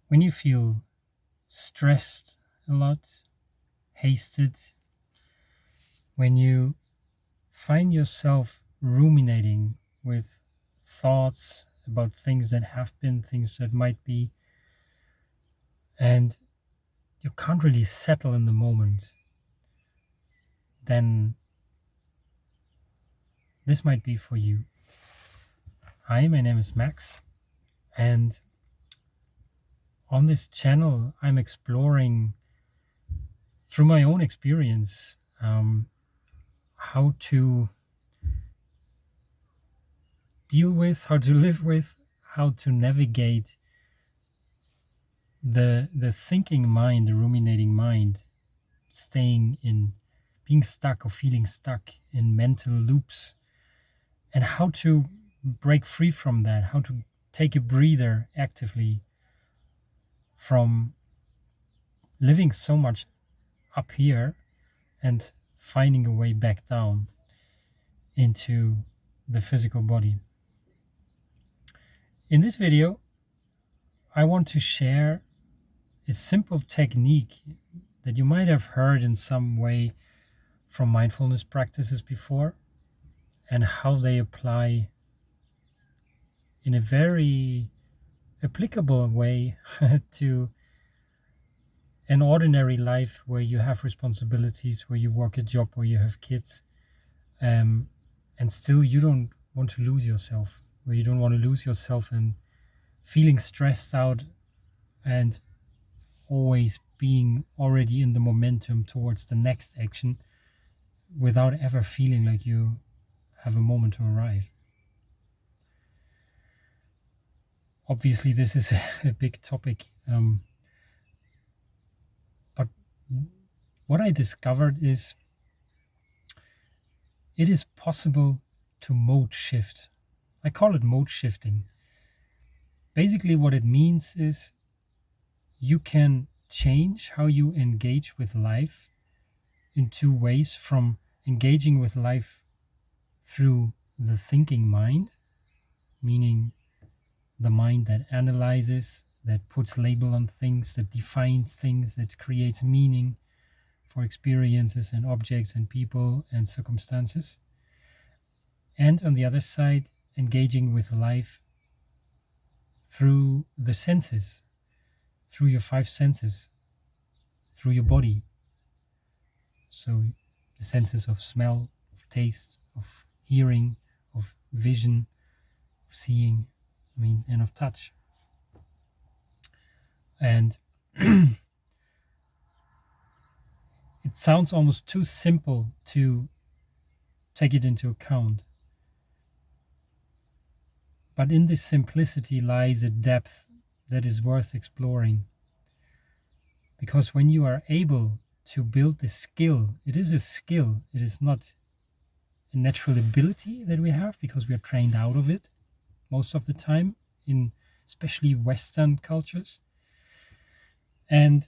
When you feel stressed a lot, hasted, when you find yourself ruminating with thoughts about things that have been, things that might be, and you can't really settle in the moment, then this might be for you. Hi, my name is Max, and on this channel, I'm exploring through my own experience how to deal with, how to live with, how to navigate the thinking mind, the ruminating mind, staying in, being stuck or feeling stuck in mental loops, and how to break free from that, how to take a breather actively from living so much up here and finding a way back down into the physical body. In this video, I want to share a simple technique that you might have heard in some way from mindfulness practices before, and how they apply in a very applicable way to an ordinary life where you have responsibilities, where you work a job, where you have kids, and still you don't want to lose yourself, where you don't want to lose yourself in feeling stressed out and always being already in the momentum towards the next action without ever feeling like you have a moment to arrive. Obviously, this is a big topic, but what I discovered is it is possible to mode shift. I call it mode shifting. Basically, what it means is you can change how you engage with life in two ways: from engaging with life through the thinking mind, meaning the mind that analyzes, that puts label on things, that defines things, that creates meaning for experiences and objects and people and circumstances. And on the other side, engaging with life through the senses, through your five senses, through your body. So the senses of smell, of taste, of hearing, of vision, of seeing, and of touch. And it sounds almost too simple to take it into account. But in this simplicity lies a depth that is worth exploring. Because when you are able to build this skill, it is a skill, it is not a natural ability that we have because we are trained out of it most of the time, in especially Western cultures. And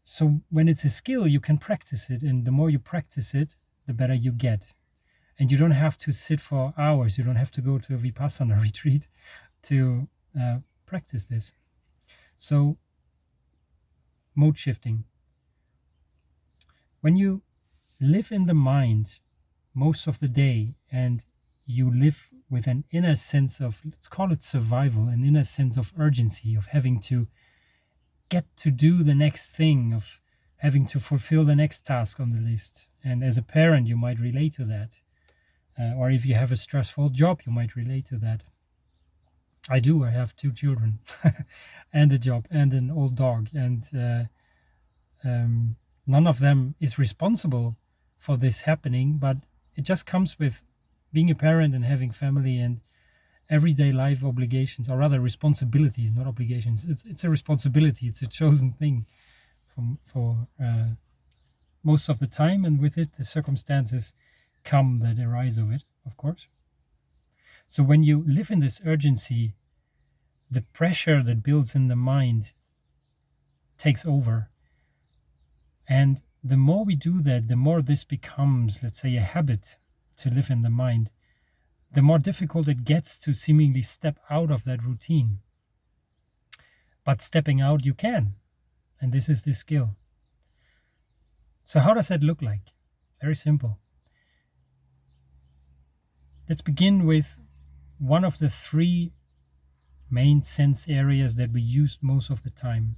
so when it's a skill, you can practice it, and the more you practice it, the better you get. And you don't have to sit for hours, you don't have to go to a Vipassana retreat to practice this. So, mode shifting. When you live in the mind most of the day and you live with an inner sense of, let's call it survival, an inner sense of urgency, of having to get to do the next thing, of having to fulfill the next task on the list. And as a parent, you might relate to that. Or if you have a stressful job, you might relate to that. I do. I have 2 children and a job and an old dog. And none of them is responsible for this happening, but it just comes with being a parent and having family and everyday life obligations, or rather responsibilities, not obligations. It's a responsibility. It's a chosen thing for most of the time, and with it, the circumstances come that arise of it, of course. So when you live in this urgency, the pressure that builds in the mind takes over. And the more we do that, the more this becomes, let's say, a habit to live in the mind, the more difficult it gets to seemingly step out of that routine. But stepping out, you can. And this is the skill. So how does that look like? Very simple. Let's begin with one of the three main sense areas that we use most of the time.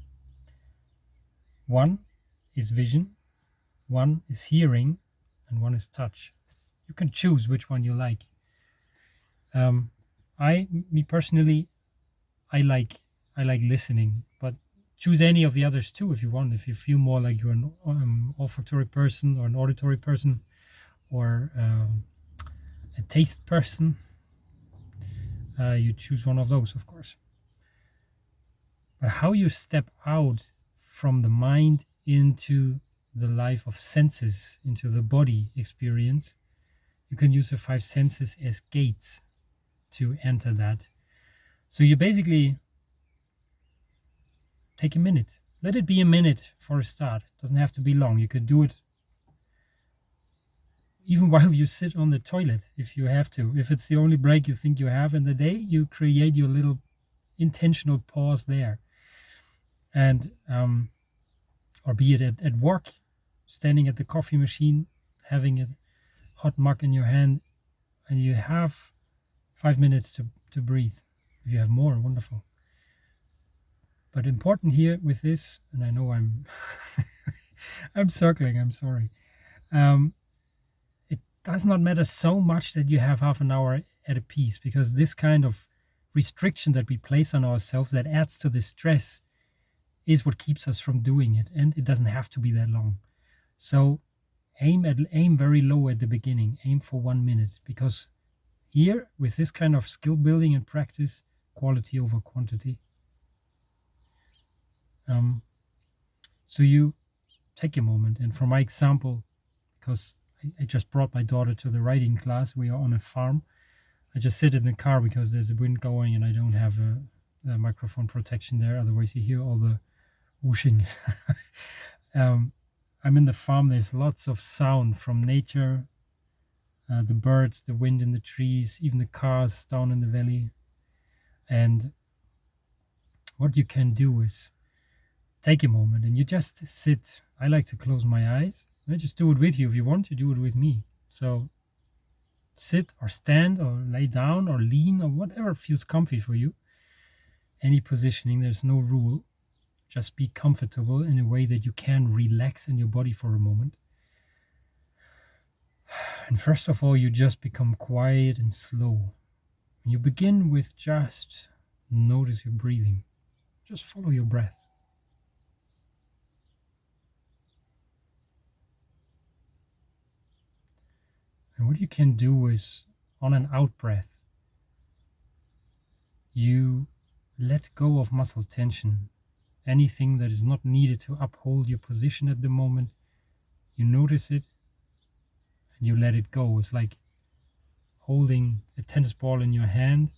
One is vision, one is hearing, and one is touch. You can choose which one you like. Me personally, I like listening, but choose any of the others too if you want. If you feel more like you're an olfactory person or an auditory person or a taste person, you choose one of those, of course. But how you step out from the mind into the life of senses, into the body experience, you can use the five senses as gates to enter that. So you basically take a minute. Let it be a minute for a start. It doesn't have to be long. You could do it even while you sit on the toilet if you have to. If it's the only break you think you have in the day, you create your little intentional pause there. And or be it at work, standing at the coffee machine, having a hot mug in your hand, and you have 5 minutes to breathe. If you have more, wonderful. But important here with this, and I know I'm I'm circling, I'm sorry. It does not matter so much that you have half an hour at a piece, because this kind of restriction that we place on ourselves that adds to the stress is what keeps us from doing it, and it doesn't have to be that long. So aim very low at the beginning. Aim for 1 minute, because here with this kind of skill building and practice, quality over quantity. So you take a moment, and for my example, because I just brought my daughter to the writing class, we are on a farm. I just sit in the car because there's a wind going and I don't have a microphone protection there, otherwise you hear all the whooshing. I'm in the farm. There's lots of sound from nature, the birds, the wind in the trees, even the cars down in the valley. And what you can do is take a moment and you just sit. I like to close my eyes. I just do it with you. If you want to do it with me, so sit or stand or lay down or lean or whatever feels comfy for you. Any positioning, there's no rule. Just be comfortable in a way that you can relax in your body for a moment. And first of all, you just become quiet and slow. You begin with just notice your breathing. Just follow your breath. And what you can do is, on an out breath, you let go of muscle tension. Anything that is not needed to uphold your position at the moment, you notice it and you let it go. It's like holding a tennis ball in your hand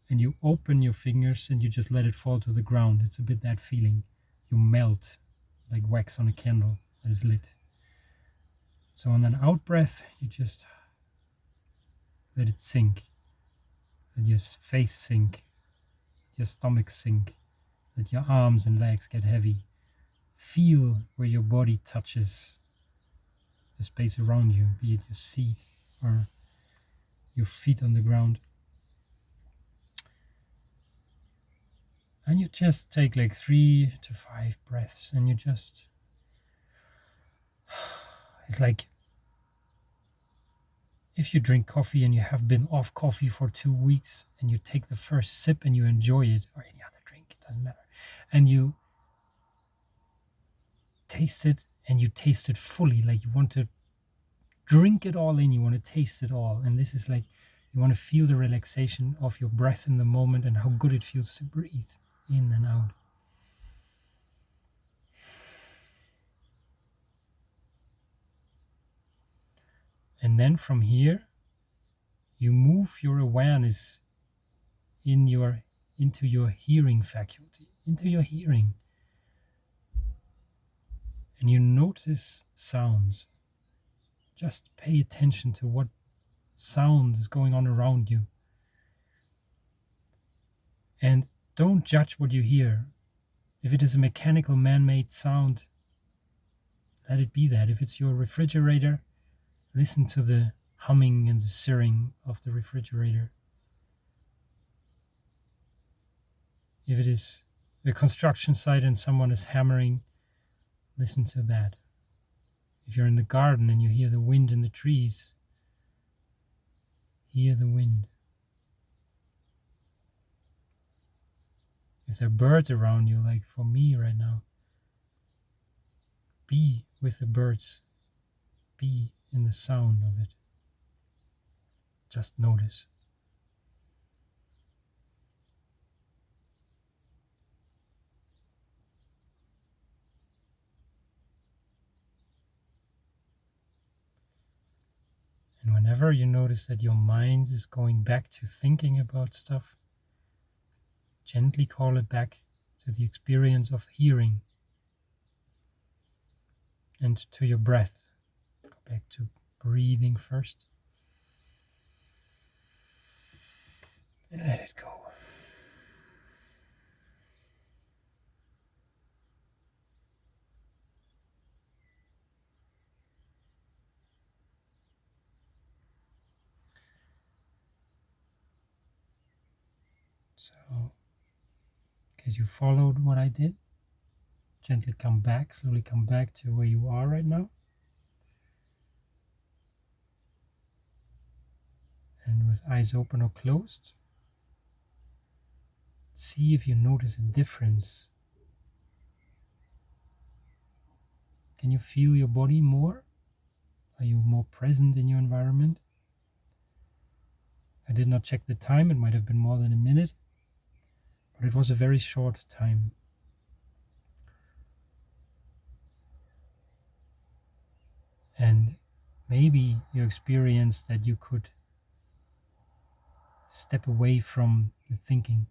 and you open your fingers and you just let it fall to the ground. It's a bit that feeling. You melt like wax on a candle that is lit. So on an out breath, you just let it sink. Let your face sink. Let your stomach sink. Let your arms and legs get heavy. Feel where your body touches the space around you, be it your seat or your feet on the ground. And you just take like 3 to 5 breaths and you just, it's like if you drink coffee and you have been off coffee for 2 weeks and you take the first sip and you enjoy it, or any other drink, it doesn't matter, and you taste it and you taste it fully, like you want to drink it all in, you want to taste it all. And this is like, you want to feel the relaxation of your breath in the moment and how good it feels to breathe in and out. And then from here, you move your awareness into your hearing faculty, into your hearing. And you notice sounds. Just pay attention to what sound is going on around you. And don't judge what you hear. If it is a mechanical man-made sound, let it be that. If it's your refrigerator, listen to the humming and the sirring of the refrigerator. If it is a construction site and someone is hammering, listen to that. If you're in the garden and you hear the wind in the trees, hear the wind. If there are birds around you, like for me right now, be with the birds. Be in the sound of it. Just notice. And whenever you notice that your mind is going back to thinking about stuff, gently call it back to the experience of hearing and to your breath. Go back to breathing first. And let it go. So, in case you followed what I did, gently come back, slowly come back to where you are right now. And with eyes open or closed, see if you notice a difference. Can you feel your body more? Are you more present in your environment? I did not check the time, it might have been more than a minute, but it was a very short time. And maybe you experienced that you could step away from the thinking.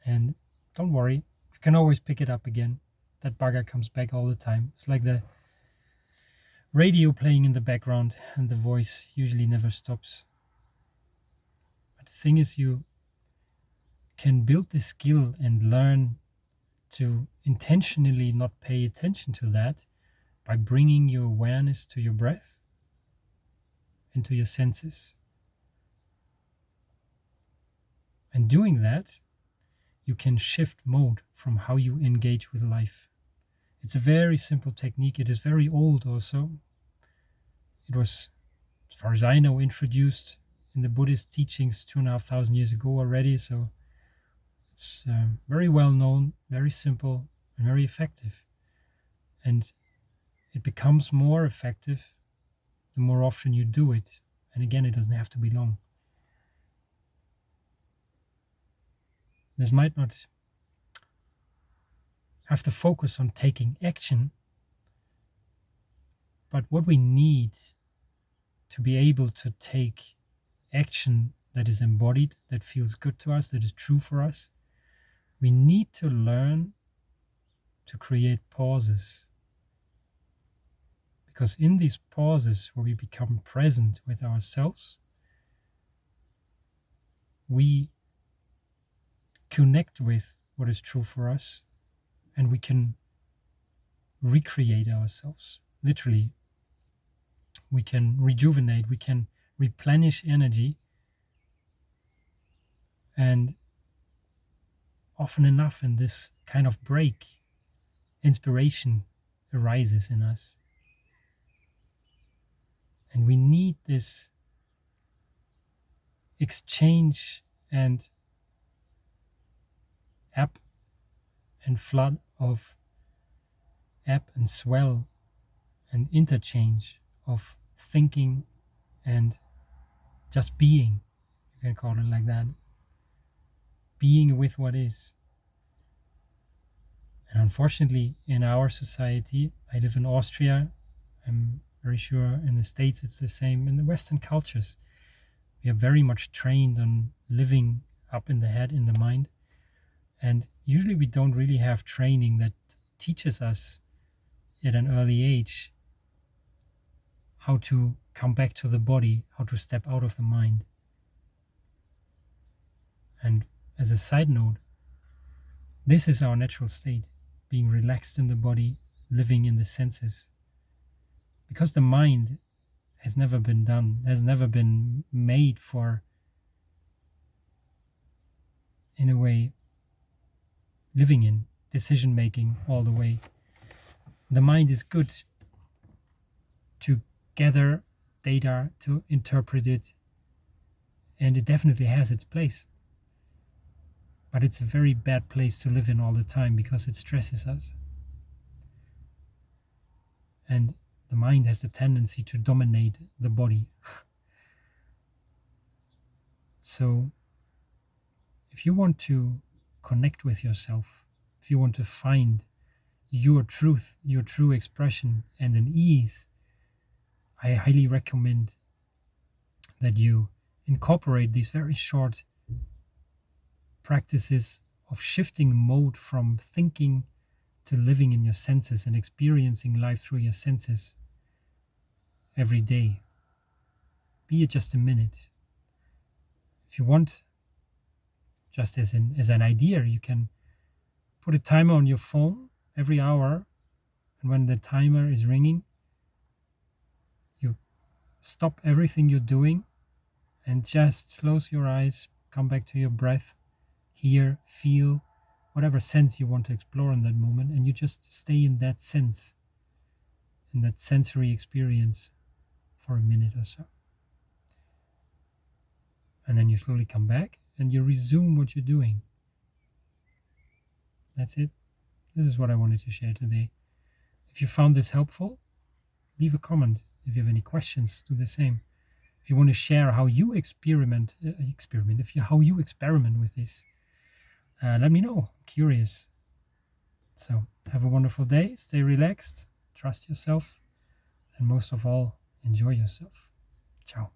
And don't worry, you can always pick it up again. That bugger comes back all the time. It's like the radio playing in the background, and the voice usually never stops. But the thing is, you can build the skill and learn to intentionally not pay attention to that by bringing your awareness to your breath and to your senses. And doing that, you can shift mode from how you engage with life. It's a very simple technique. It is very old also. It was, as far as I know, introduced in the Buddhist teachings 2,500 years ago already. So it's very well known, very simple, and very effective. And it becomes more effective the more often you do it. And again, it doesn't have to be long. This might not have to focus on taking action, but what we need to be able to take action that is embodied, that feels good to us, that is true for us, we need to learn to create pauses. Because in these pauses where we become present with ourselves, we connect with what is true for us, and we can recreate ourselves. Literally, we can rejuvenate, we can replenish energy, and often enough in this kind of break, inspiration arises in us. And we need this exchange and ebb and flood of ebb and swell and interchange of thinking and just being. You can call it like that. Being with what is. And unfortunately, in our society, I live in Austria, I'm very sure in the States it's the same. In the Western cultures, we are very much trained on living up in the head, in the mind. And usually we don't really have training that teaches us at an early age how to come back to the body, how to step out of the mind. And as a side note, this is our natural state, being relaxed in the body, living in the senses. Because the mind has never been made for, in a way, living in decision making all the way. The mind is good to gather data, to interpret it, and it definitely has its place. But it's a very bad place to live in all the time because it stresses us. And the mind has the tendency to dominate the body. So if you want to connect with yourself, if you want to find your truth, your true expression, and an ease, I highly recommend that you incorporate these very short practices of shifting mode from thinking to living in your senses and experiencing life through your senses every day. Be it just a minute. If you want, just as an idea, you can put a timer on your phone every hour, and when the timer is ringing, you stop everything you're doing and just close your eyes, come back to your breath, hear, feel, whatever sense you want to explore in that moment, and you just stay in that sense, in that sensory experience for a minute or so. And then you slowly come back and you resume what you're doing. That's it. This is what I wanted to share today. If you found this helpful, leave a comment. If you have any questions, do the same. If you want to share how you experiment with this, let me know. I'm curious. So have a wonderful day. Stay relaxed. Trust yourself. And most of all, enjoy yourself. Ciao.